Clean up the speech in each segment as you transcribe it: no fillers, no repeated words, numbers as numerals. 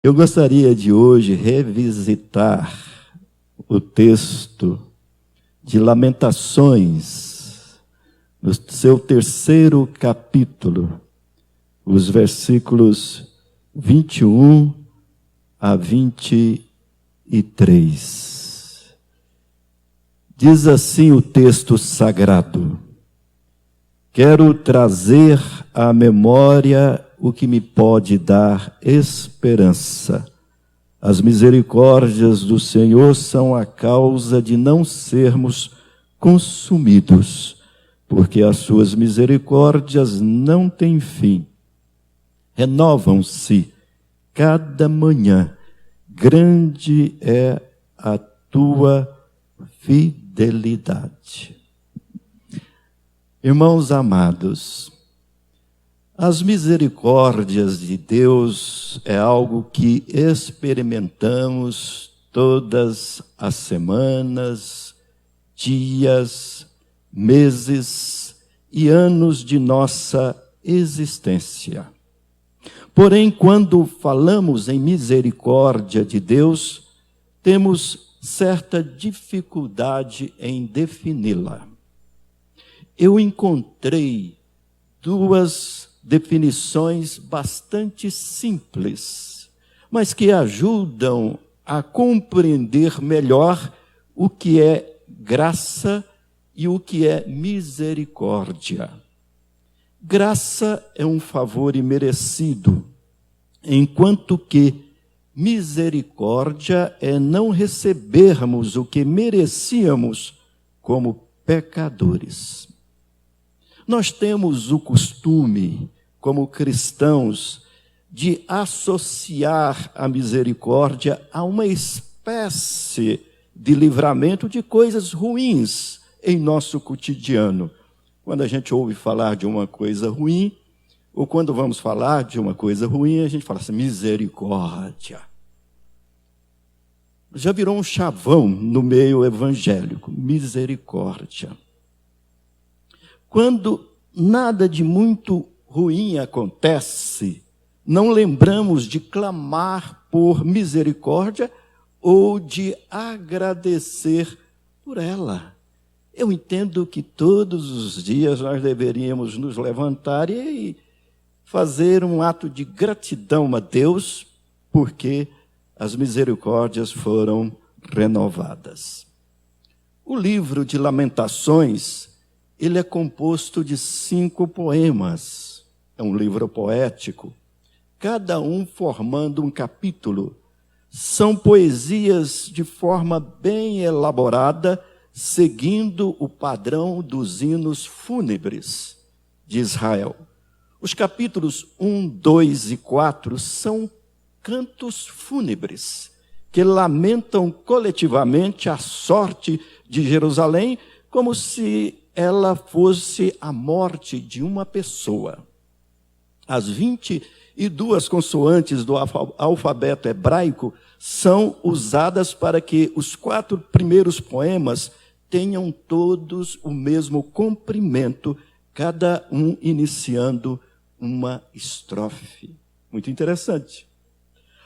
Eu gostaria de hoje revisitar o texto de Lamentações, no seu terceiro capítulo, os versículos 21 a 23. Diz assim o texto sagrado: quero trazer à memória o que me pode dar esperança. As misericórdias do Senhor são a causa de não sermos consumidos, porque as suas misericórdias não têm fim. Renovam-se cada manhã. Grande é a tua fidelidade. Irmãos amados, as misericórdias de Deus é algo que experimentamos todas as semanas, dias, meses e anos de nossa existência. Porém, quando falamos em misericórdia de Deus, temos certa dificuldade em defini-la. Eu encontrei duas definições bastante simples, mas que ajudam a compreender melhor o que é graça e o que é misericórdia. Graça é um favor imerecido, enquanto que misericórdia é não recebermos o que merecíamos como pecadores. Nós temos o costume, como cristãos, de associar a misericórdia a uma espécie de livramento de coisas ruins em nosso cotidiano. Quando a gente ouve falar de uma coisa ruim, ou quando vamos falar de uma coisa ruim, a gente fala assim, misericórdia. Já virou um chavão no meio evangélico, misericórdia. Quando nada de muito ruim acontece, não lembramos de clamar por misericórdia ou de agradecer por ela. Eu entendo que todos os dias nós deveríamos nos levantar e fazer um ato de gratidão a Deus, porque as misericórdias foram renovadas. O livro de Lamentações, ele é composto de 5 poemas. É um livro poético, cada um formando um capítulo. São poesias de forma bem elaborada, seguindo o padrão dos hinos fúnebres de Israel. Os capítulos 1, 2 e 4 são cantos fúnebres, que lamentam coletivamente a sorte de Jerusalém, como se ela fosse a morte de uma pessoa. As 22 consoantes do alfabeto hebraico são usadas para que os 4 primeiros poemas tenham todos o mesmo comprimento, cada um iniciando uma estrofe. Muito interessante.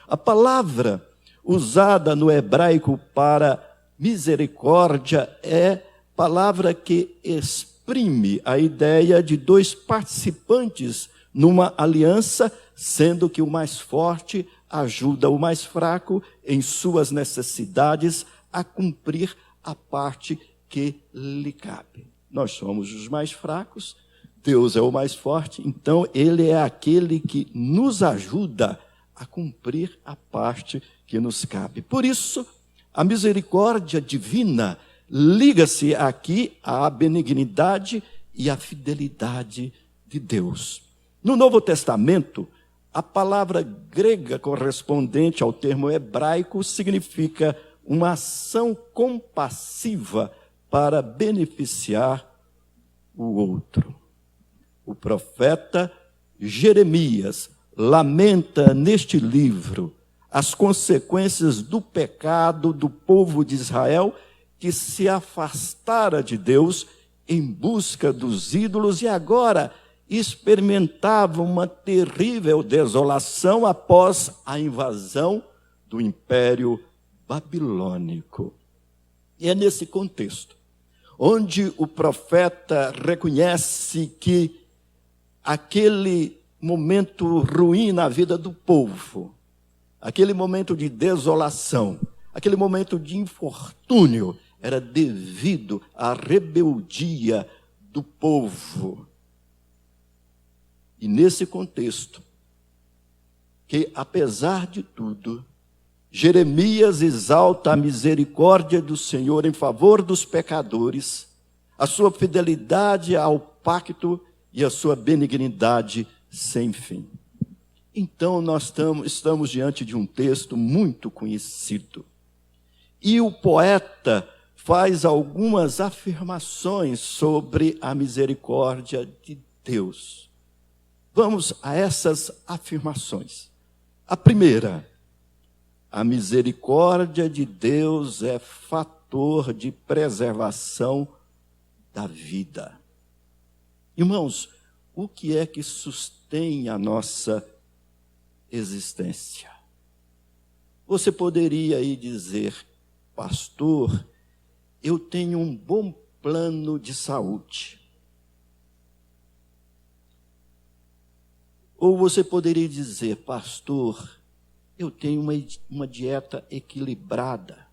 A palavra usada no hebraico para misericórdia é palavra que exprime a ideia de 2 participantes numa aliança, sendo que o mais forte ajuda o mais fraco em suas necessidades a cumprir a parte que lhe cabe. Nós somos os mais fracos, Deus é o mais forte, então Ele é aquele que nos ajuda a cumprir a parte que nos cabe. Por isso, a misericórdia divina liga-se aqui à benignidade e à fidelidade de Deus. No Novo Testamento, a palavra grega correspondente ao termo hebraico significa uma ação compassiva para beneficiar o outro. O profeta Jeremias lamenta neste livro as consequências do pecado do povo de Israel que se afastara de Deus em busca dos ídolos e agora experimentava uma terrível desolação após a invasão do Império Babilônico. E é nesse contexto onde o profeta reconhece que aquele momento ruim na vida do povo, aquele momento de desolação, aquele momento de infortúnio, era devido à rebeldia do povo. E nesse contexto, que apesar de tudo, Jeremias exalta a misericórdia do Senhor em favor dos pecadores, a sua fidelidade ao pacto e a sua benignidade sem fim. Então, nós estamos diante de um texto muito conhecido. E o poeta faz algumas afirmações sobre a misericórdia de Deus. Vamos a essas afirmações. A primeira: a misericórdia de Deus é fator de preservação da vida. Irmãos, o que é que sustém a nossa existência? Você poderia aí dizer: pastor, eu tenho um bom plano de saúde. Ou você poderia dizer: pastor, eu tenho uma dieta equilibrada.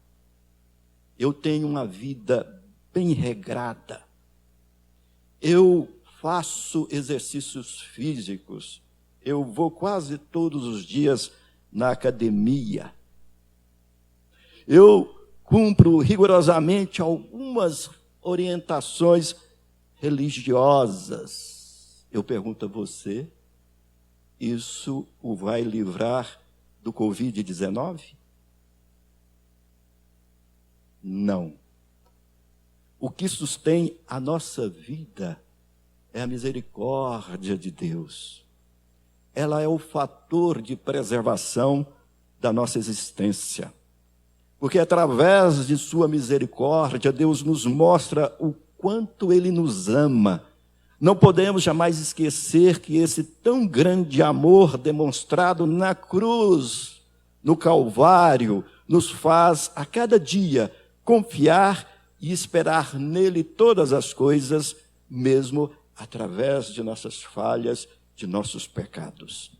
Eu tenho uma vida bem regrada. Eu faço exercícios físicos. Eu vou quase todos os dias na academia. Eu cumpro rigorosamente algumas orientações religiosas. Eu pergunto a você: isso o vai livrar do Covid-19? Não. O que sustém a nossa vida é a misericórdia de Deus. Ela é o fator de preservação da nossa existência. Porque através de sua misericórdia, Deus nos mostra o quanto Ele nos ama. Não podemos jamais esquecer que esse tão grande amor demonstrado na cruz, no Calvário, nos faz a cada dia confiar e esperar nele todas as coisas, mesmo através de nossas falhas, de nossos pecados.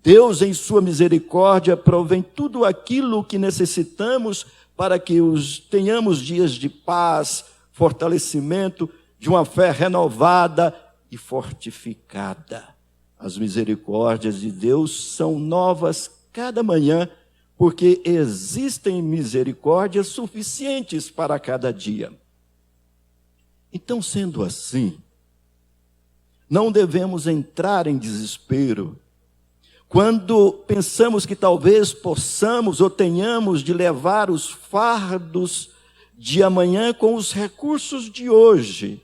Deus, em sua misericórdia, provém tudo aquilo que necessitamos para que tenhamos dias de paz, fortalecimento, de uma fé renovada e fortificada. As misericórdias de Deus são novas cada manhã, porque existem misericórdias suficientes para cada dia. Então, sendo assim, não devemos entrar em desespero quando pensamos que talvez possamos ou tenhamos de levar os fardos de amanhã com os recursos de hoje.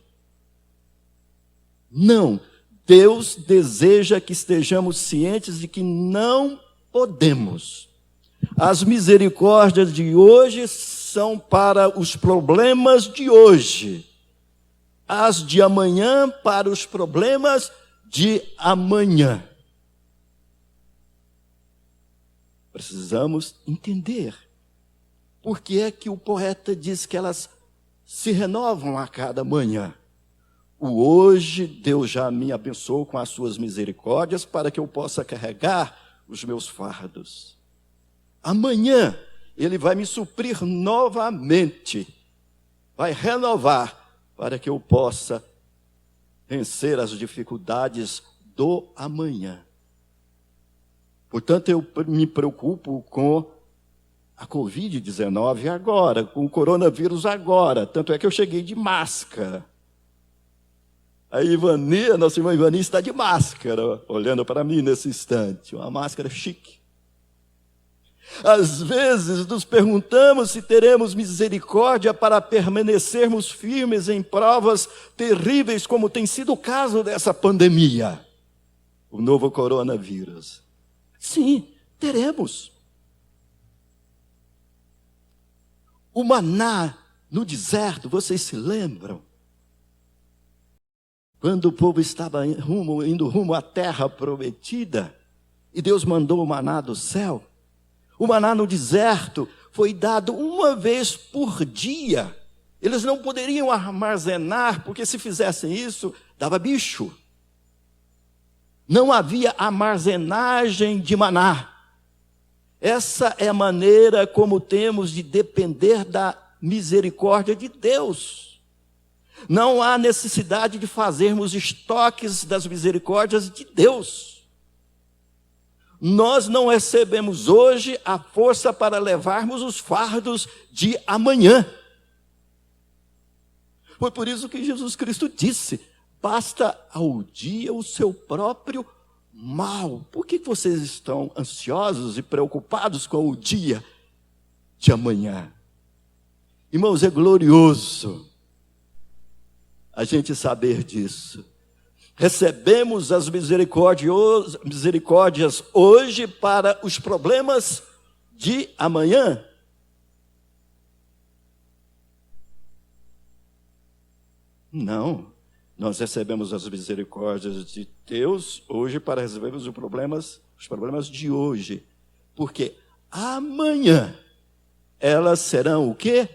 Não, Deus deseja que estejamos cientes de que não podemos. As misericórdias de hoje são para os problemas de hoje. As de amanhã para os problemas de amanhã. Precisamos entender por que é que o poeta diz que elas se renovam a cada manhã. O hoje, Deus já me abençoou com as suas misericórdias para que eu possa carregar os meus fardos. Amanhã, Ele vai me suprir novamente, vai renovar para que eu possa vencer as dificuldades do amanhã. Portanto, eu me preocupo com a Covid-19 agora, com o coronavírus agora. Tanto é que eu cheguei de máscara. A Ivani, a nossa irmã Ivani, está de máscara, olhando para mim nesse instante. Uma máscara chique. Às vezes nos perguntamos se teremos misericórdia para permanecermos firmes em provas terríveis, como tem sido o caso dessa pandemia, o novo coronavírus. Sim, teremos. O maná no deserto, vocês se lembram? quando o povo estava indo rumo à terra prometida, e Deus mandou o maná do céu, o maná no deserto foi dado uma vez por dia. Eles não poderiam armazenar, porque se fizessem isso, dava bicho. Não havia armazenagem de maná. Essa é a maneira como temos de depender da misericórdia de Deus. Não há necessidade de fazermos estoques das misericórdias de Deus. Nós não recebemos hoje a força para levarmos os fardos de amanhã. Foi por isso que Jesus Cristo disse: basta ao dia o seu próprio mal. Por que vocês estão ansiosos e preocupados com o dia de amanhã? Irmãos, é glorioso a gente saber disso. Recebemos as misericórdias hoje para os problemas de amanhã. Não, nós recebemos as misericórdias de Deus hoje para recebermos os problemas de hoje. Porque amanhã elas serão o quê?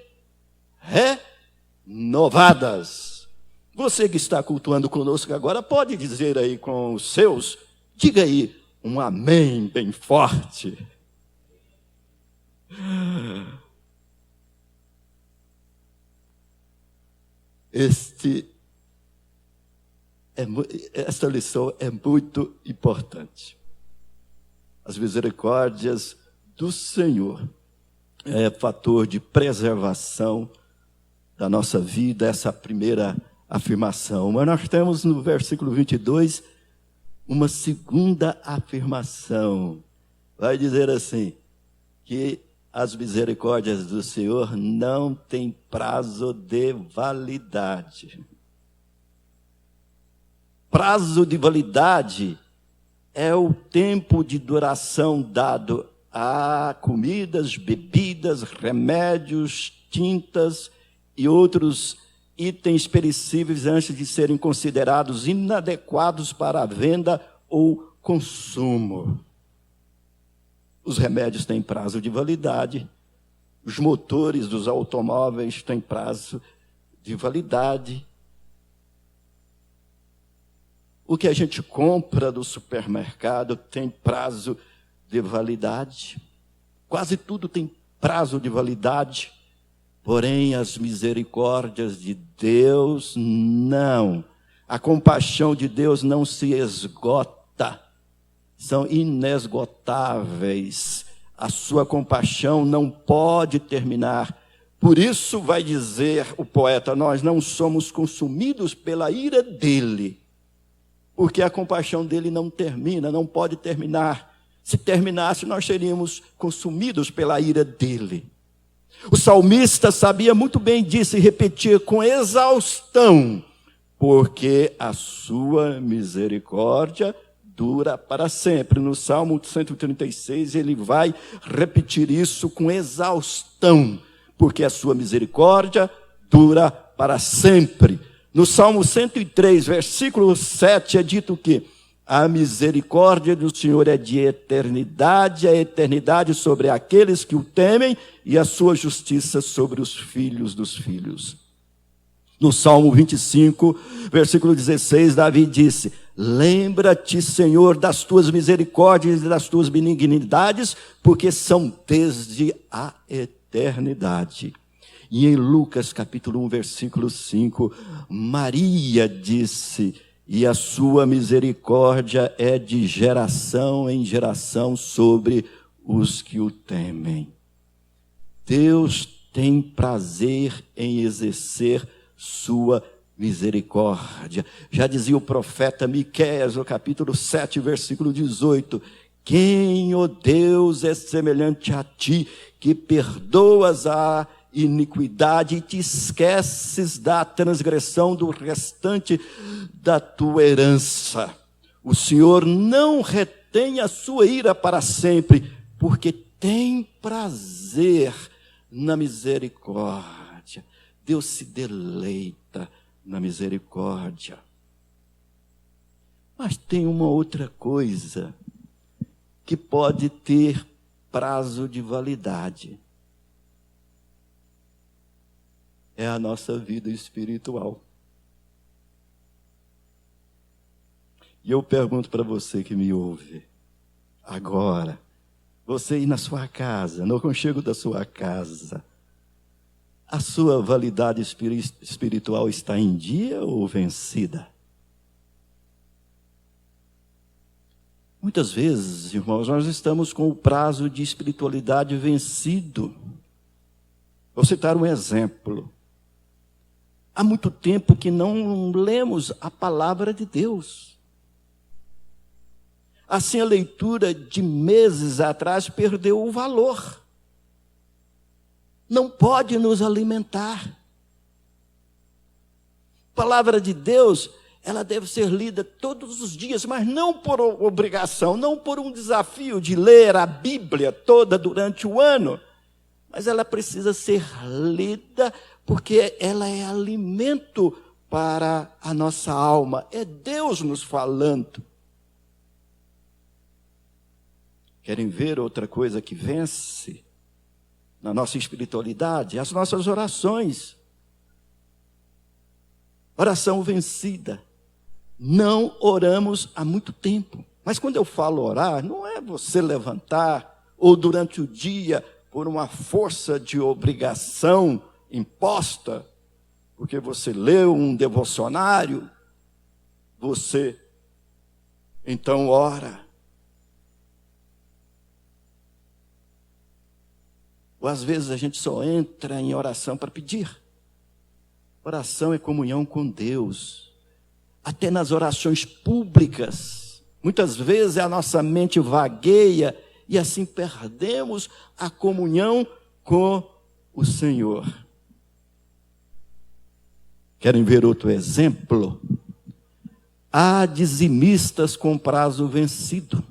Renovadas. Você que está cultuando conosco agora, pode dizer aí com os seus, diga aí um amém bem forte. Esta lição é muito importante. As misericórdias do Senhor é fator de preservação da nossa vida, essa primeira afirmação. Mas nós temos no versículo 22 uma segunda afirmação. Vai dizer assim, que as misericórdias do Senhor não têm prazo de validade. Prazo de validade é o tempo de duração dado a comidas, bebidas, remédios, tintas e outros itens perecíveis antes de serem considerados inadequados para a venda ou consumo. Os remédios têm prazo de validade, os motores dos automóveis têm prazo de validade. O que a gente compra do supermercado tem prazo de validade. Quase tudo tem prazo de validade. Porém, as misericórdias de Deus, não. A compaixão de Deus não se esgota. São inesgotáveis. A sua compaixão não pode terminar. Por isso vai dizer o poeta, nós não somos consumidos pela ira dele. Porque a compaixão dele não termina, não pode terminar. Se terminasse, nós seríamos consumidos pela ira dele. O salmista sabia muito bem disso e repetia com exaustão, porque a sua misericórdia dura para sempre. No Salmo 136, ele vai repetir isso com exaustão, porque a sua misericórdia dura para sempre. No Salmo 103, versículo 7, é dito que a misericórdia do Senhor é de eternidade a eternidade sobre aqueles que o temem e a sua justiça sobre os filhos dos filhos. No Salmo 25, versículo 16, Davi disse: lembra-te, Senhor, das tuas misericórdias e das tuas benignidades, porque são desde a eternidade. E em Lucas capítulo 1, versículo 5, Maria disse: e a sua misericórdia é de geração em geração sobre os que o temem. Deus tem prazer em exercer sua misericórdia. Já dizia o profeta Miqueias, no capítulo 7, versículo 18, quem, ó Deus, é semelhante a ti, que perdoas a iniquidade e te esqueces da transgressão do restante da tua herança. O Senhor não retém a sua ira para sempre, porque tem prazer na misericórdia. Deus se deleita na misericórdia. Mas tem uma outra coisa que pode ter prazo de validade. É a nossa vida espiritual. E eu pergunto para você que me ouve agora, você aí na sua casa, no aconchego da sua casa, a sua validade espiritual está em dia ou vencida? Muitas vezes, irmãos, nós estamos com o prazo de espiritualidade vencido. Vou citar um exemplo. Há muito tempo que não lemos a palavra de Deus. Assim, a leitura de meses atrás perdeu o valor. Não pode nos alimentar. A palavra de Deus, ela deve ser lida todos os dias, mas não por obrigação, não por um desafio de ler a Bíblia toda durante o ano, mas ela precisa ser lida porque ela é alimento para a nossa alma. É Deus nos falando. Querem ver outra coisa que vence na nossa espiritualidade? As nossas orações. Oração vencida. Não oramos há muito tempo. Mas quando eu falo orar, não é você levantar ou durante o dia por uma força de obrigação imposta, porque você leu um devocionário, você então ora. Ou às vezes a gente só entra em oração para pedir. Oração é comunhão com Deus. Até nas orações públicas, muitas vezes a nossa mente vagueia e assim perdemos a comunhão com o Senhor. Querem ver outro exemplo? Há dizimistas com prazo vencido.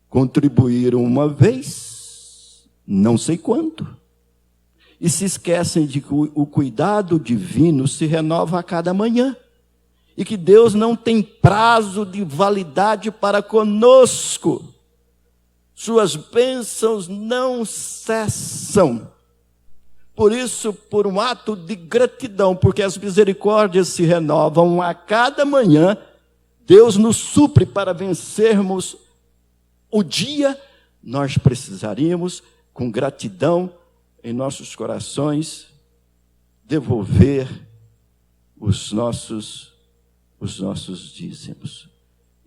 Contribuíram uma vez, não sei quanto. E se esquecem de que o cuidado divino se renova a cada manhã. E que Deus não tem prazo de validade para conosco. Suas bênçãos não cessam. Por isso, por um ato de gratidão, porque as misericórdias se renovam a cada manhã, Deus nos supre para vencermos o dia. Nós precisaríamos, com gratidão em nossos corações, devolver os nossos dízimos.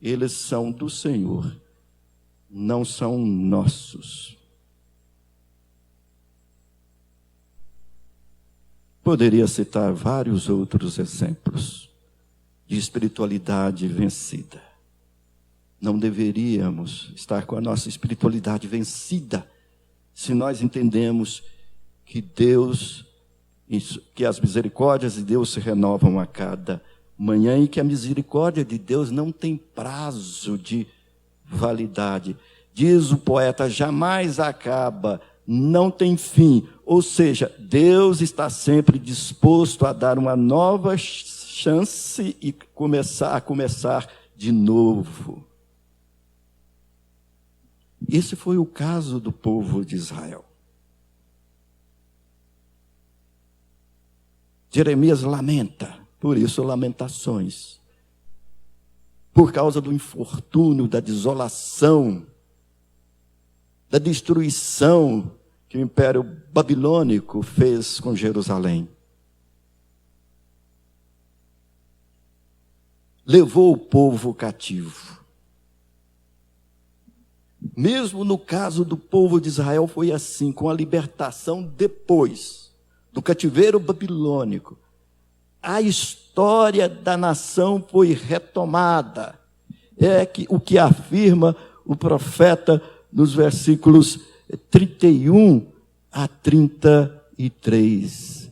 Eles são do Senhor, não são nossos. Poderia citar vários outros exemplos de espiritualidade vencida. Não deveríamos estar com a nossa espiritualidade vencida se nós entendemos que que as misericórdias de Deus se renovam a cada manhã e que a misericórdia de Deus não tem prazo de validade. Diz o poeta, jamais acaba, não tem fim. Ou seja, Deus está sempre disposto a dar uma nova chance e começar de novo. Esse foi o caso do povo de Israel. Jeremias lamenta, por isso lamentações. Por causa do infortúnio, da desolação, da destruição que o Império Babilônico fez com Jerusalém. Levou o povo cativo. Mesmo no caso do povo de Israel foi assim, com a libertação depois do cativeiro babilônico. A história da nação foi retomada. O que afirma o profeta nos versículos 31 a 33.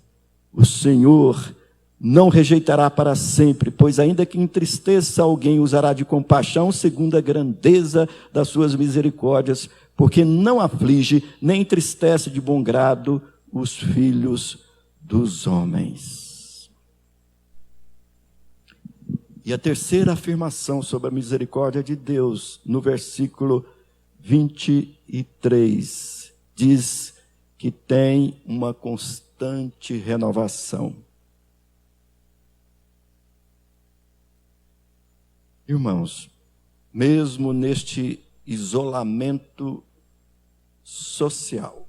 O Senhor não rejeitará para sempre, pois ainda que entristeça alguém, usará de compaixão segundo a grandeza das suas misericórdias, porque não aflige, nem entristece de bom grado os filhos dos homens. E a terceira afirmação sobre a misericórdia de Deus, no versículo 23, diz que tem uma constante renovação. Irmãos, mesmo neste isolamento social,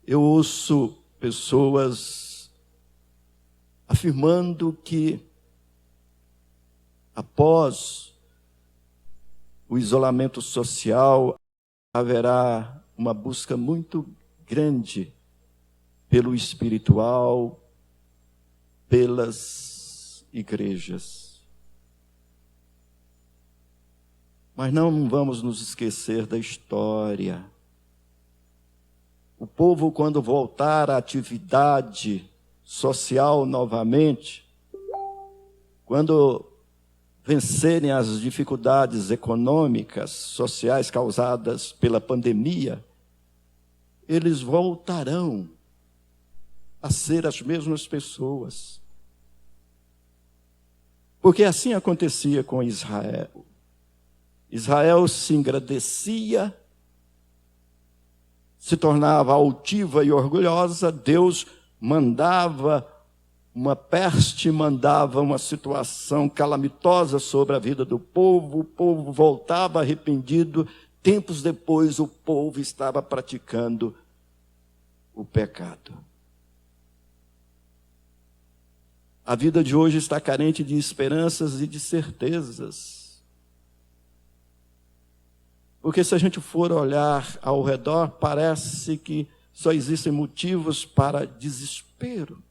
eu ouço pessoas afirmando que após o isolamento social haverá uma busca muito grande pelo espiritual, pelas igrejas. Mas não vamos nos esquecer da história. O povo, quando voltar à atividade social novamente, quando vencerem as dificuldades econômicas, sociais causadas pela pandemia, eles voltarão a ser as mesmas pessoas. Porque assim acontecia com Israel. Israel se engrandecia, se tornava altiva e orgulhosa, Deus mandava uma peste, mandava uma situação calamitosa sobre a vida do povo, o povo voltava arrependido, tempos depois o povo estava praticando o pecado. A vida de hoje está carente de esperanças e de certezas. Porque se a gente for olhar ao redor, parece que só existem motivos para desespero.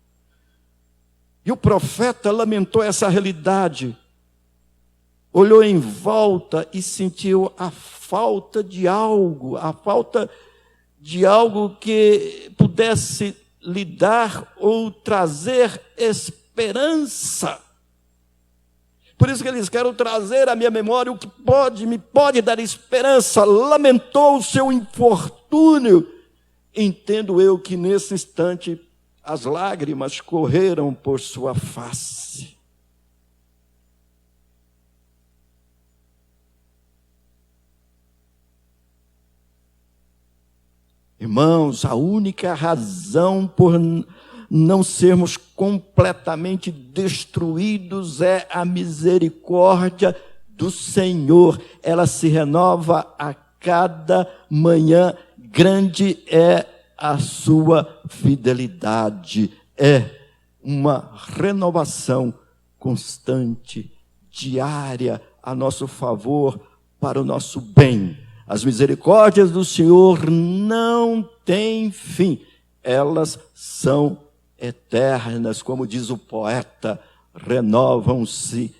E o profeta lamentou essa realidade. Olhou em volta e sentiu a falta de algo que pudesse lhe dar ou trazer esperança. Por isso que eles querem trazer à minha memória o que me pode dar esperança. Lamentou o seu infortúnio. Entendo eu que nesse instante as lágrimas correram por sua face. Irmãos, a única razão por não sermos completamente destruídos é a misericórdia do Senhor. Ela se renova a cada manhã. Grande é a sua fidelidade. É uma renovação constante, diária, a nosso favor, para o nosso bem. As misericórdias do Senhor não têm fim. Elas são eternas, como diz o poeta, renovam-se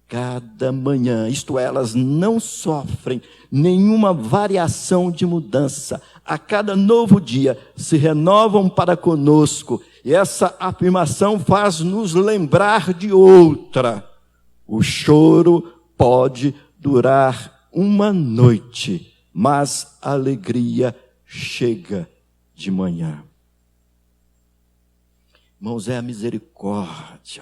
cada manhã. Isto é, elas não sofrem nenhuma variação de mudança. A cada novo dia se renovam para conosco. E essa afirmação faz nos lembrar de outra. O choro pode durar uma noite, mas a alegria chega de manhã. Irmãos, é a misericórdia,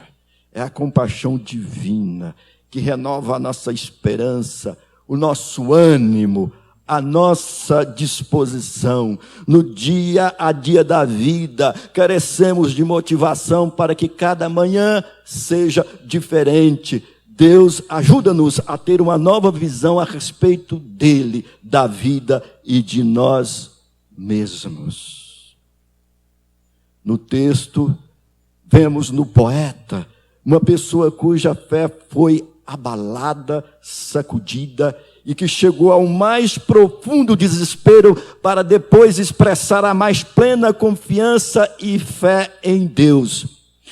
é a compaixão divina que renova a nossa esperança, o nosso ânimo, a nossa disposição. No dia a dia da vida, carecemos de motivação para que cada manhã seja diferente. Deus ajuda-nos a ter uma nova visão a respeito dele, da vida e de nós mesmos. No texto, vemos no poeta uma pessoa cuja fé foi abalada, sacudida, e que chegou ao mais profundo desespero para depois expressar a mais plena confiança e fé em Deus.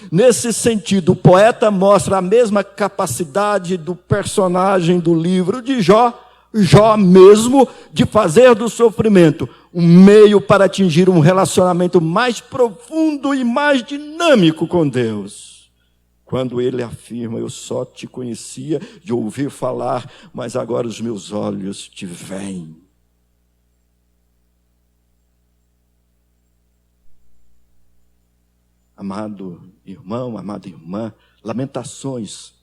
Nesse sentido, o poeta mostra a mesma capacidade do personagem do livro de Jó mesmo, de fazer do sofrimento um meio para atingir um relacionamento mais profundo e mais dinâmico com Deus. Quando ele afirma: eu só te conhecia de ouvir falar, mas agora os meus olhos te veem. Amado irmão, amada irmã, Lamentações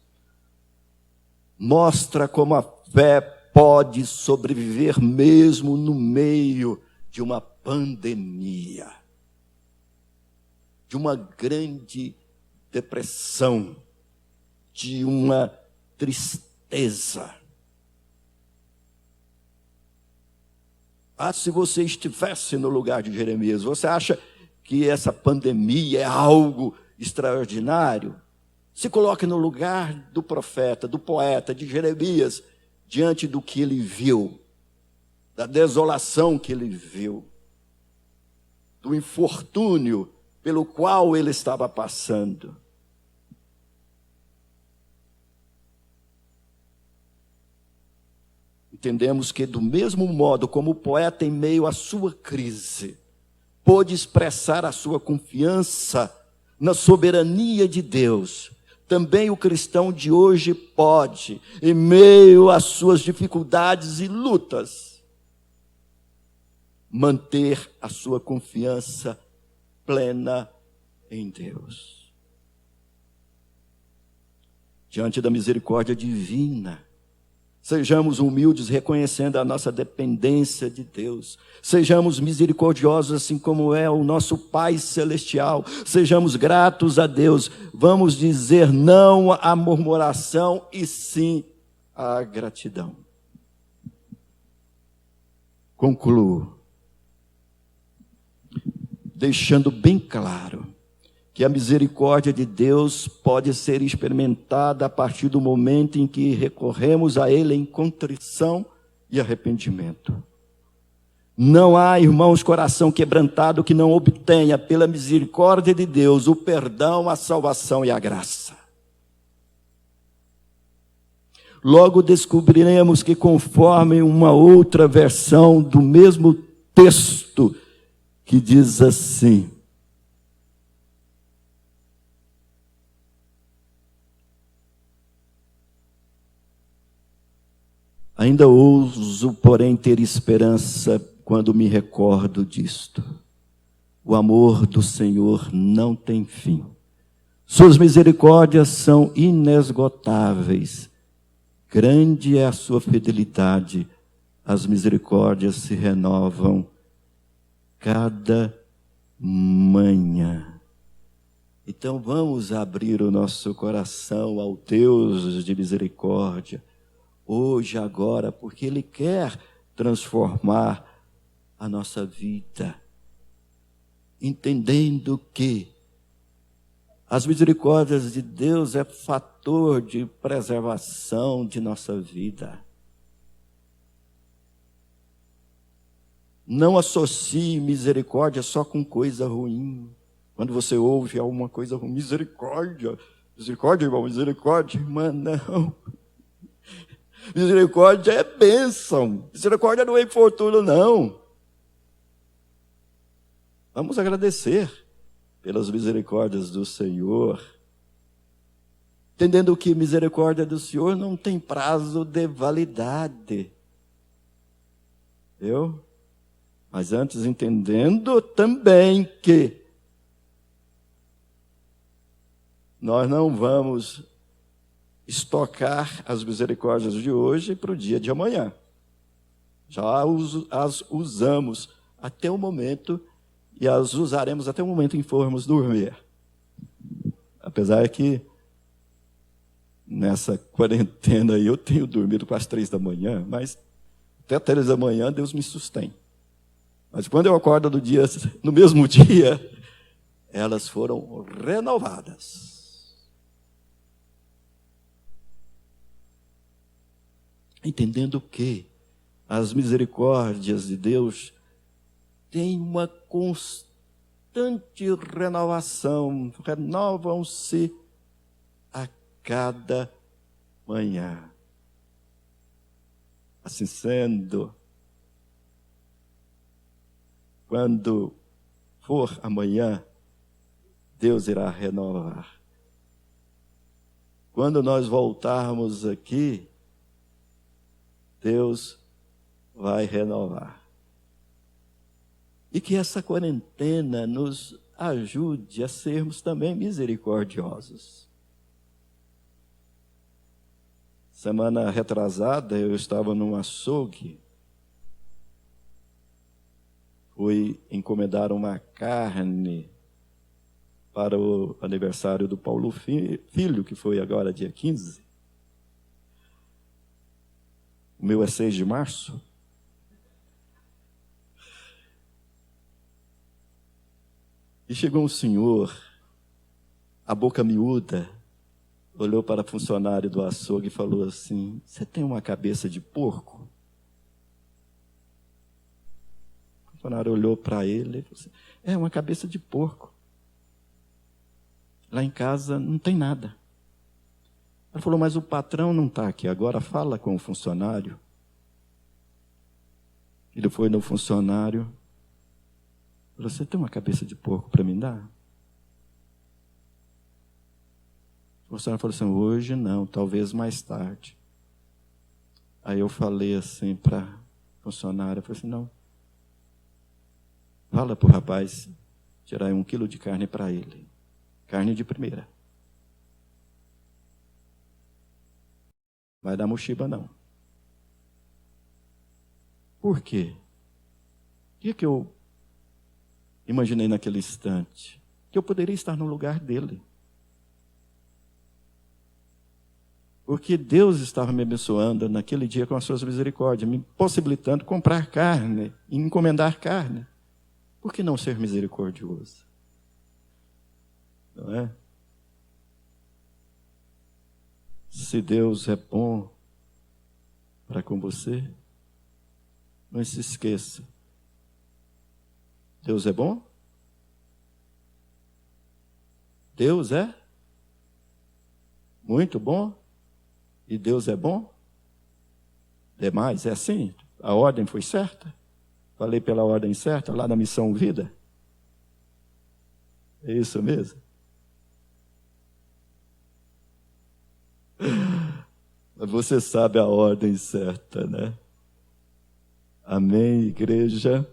mostra como a fé pode sobreviver mesmo no meio de uma pandemia, de uma grande depressão, de uma tristeza. Se você estivesse no lugar de Jeremias, você acha que essa pandemia é algo extraordinário? Se coloque no lugar do profeta, do poeta, de Jeremias, diante do que ele viu, da desolação que ele viu, do infortúnio pelo qual ele estava passando. Entendemos que, do mesmo modo como o poeta, em meio à sua crise, pôde expressar a sua confiança na soberania de Deus, também o cristão de hoje pode, em meio às suas dificuldades e lutas, manter a sua confiança plena em Deus. Diante da misericórdia divina, sejamos humildes, reconhecendo a nossa dependência de Deus. Sejamos misericordiosos, assim como é o nosso Pai Celestial. Sejamos gratos a Deus. Vamos dizer não à murmuração e sim à gratidão. Concluo deixando bem claro que a misericórdia de Deus pode ser experimentada a partir do momento em que recorremos a Ele em contrição e arrependimento. Não há, irmãos, coração quebrantado que não obtenha, pela misericórdia de Deus, o perdão, a salvação e a graça. Logo descobriremos que, conforme uma outra versão do mesmo texto, que diz assim: ainda ouso, porém, ter esperança quando me recordo disto. O amor do Senhor não tem fim. Suas misericórdias são inesgotáveis. Grande é a sua fidelidade. As misericórdias se renovam cada manhã. Então vamos abrir o nosso coração ao Deus de misericórdia, hoje, agora, porque Ele quer transformar a nossa vida, entendendo que as misericórdias de Deus é fator de preservação de nossa vida. Não associe misericórdia só com coisa ruim. Quando você ouve alguma coisa ruim, misericórdia, irmão, misericórdia, irmã, não. Misericórdia é bênção. Misericórdia não é infortúnio, não. Vamos agradecer pelas misericórdias do Senhor, entendendo que misericórdia do Senhor não tem prazo de validade. Mas antes entendendo também que nós não vamos estocar as misericórdias de hoje para o dia de amanhã. Já as usamos até o momento e as usaremos até o momento em que formos dormir. Apesar que nessa quarentena aí eu tenho dormido quase 3 da manhã, mas até 3 da manhã Deus me sustém. Mas quando eu acordo no mesmo dia, elas foram renovadas. Entendendo que as misericórdias de Deus têm uma constante renovação, renovam-se a cada manhã. Assim sendo, quando for amanhã, Deus irá renovar. Quando nós voltarmos aqui, Deus vai renovar. E que essa quarentena nos ajude a sermos também misericordiosos. Semana retrasada eu estava num açougue, fui encomendar uma carne para o aniversário do Paulo Filho, que foi agora dia 15. O meu é 6 de março. E chegou um senhor, a boca miúda, olhou para o funcionário do açougue e falou assim: você tem uma cabeça de porco? O funcionário olhou para ele e falou assim: é uma cabeça de porco. Lá em casa não tem nada. Ele falou: mas o patrão não está aqui agora, fala com o funcionário. Ele foi no funcionário, falou: você tem uma cabeça de porco para me dar? O funcionário falou assim: hoje não, talvez mais tarde. Aí eu falei assim para a funcionária, falei assim: não, fala para o rapaz tirar 1 quilo de carne para ele, carne de primeira. Vai dar mochiba não. Por quê? O que eu imaginei naquele instante? Que eu poderia estar no lugar dele. Porque Deus estava me abençoando naquele dia com as suas misericórdias, me possibilitando comprar carne e encomendar carne. Por que não ser misericordioso? Não é? Se Deus é bom para com você, não se esqueça. Deus é bom? Deus é muito bom? E Deus é bom? Demais, é assim? A ordem foi certa? Falei pela ordem certa lá na Missão Vida? É isso mesmo? Você sabe a ordem certa, né? Amém, igreja?